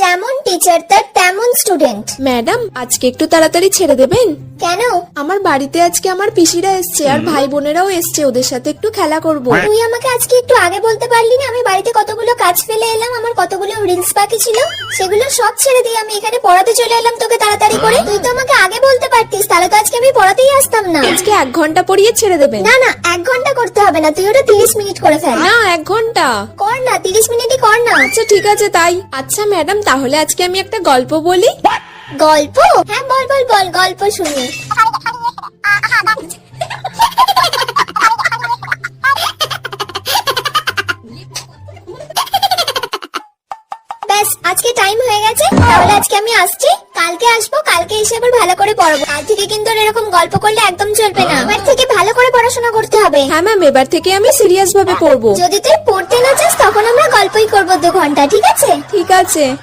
যেমন টিচার তার তেমন স্টুডেন্ট। ম্যাডাম আজকে একটু তাড়াতাড়ি ছেড়ে দেবেন? কেন? আমার বাড়িতে আজকে আমার পিসিরা এসছে আর ভাই বোনেরাও এসছে, ওদের সাথে একটু খেলা করব। তুই আমাকে আজকে একটু আগে বলতে পারলি না? আমি বাড়িতে কতগুলো কাজ ফেলে এলাম, আমার কতগুলো রিলস বাকি ছিল, সেগুলো সব ছেড়ে দিয়ে আমি এখানে পড়াতে চলে এলাম তোকে তাড়াতাড়ি করে। তুই তো আমাকে আগে বলতে পারতিস, তাহলে তো আজকে আমি পড়াতেই আসতাম না। আজকে 1 ঘন্টা পড়িয়ে ছেড়ে দেবেন? না না, 1 ঘন্টা করতে হবে না, তুই ওটা 30 মিনিট করে ফেল। না 1 ঘন্টা কর না, 30 মিনিটই কর না। আচ্ছা ঠিক আছে তাই। আচ্ছা ম্যাডাম তাহলে আজকে আমি একটা গল্প বলি। গল্প? হ্যাঁ বল বল বল, গল্প শুনি। ব্যাস আজকে টাইম হয়ে গেছে, তাহলে আজকে আমি আসছি, কালকে আসবো, কালকে এসে আবার ভালো করে পড়বো। কাল থেকে কিন্তু আর এরকম গল্প করলে একদম চলবে না, এবার থেকে ভালো করে পড়াশোনা করতে হবে। হ্যাঁ ম্যাম, এবার থেকে আমি সিরিয়াস ভাবে পড়বো। যদি তুই পড়তে না চাস তখন আমরা গল্পই করবো 2 ঘন্টা, ঠিক আছে? ঠিক আছে।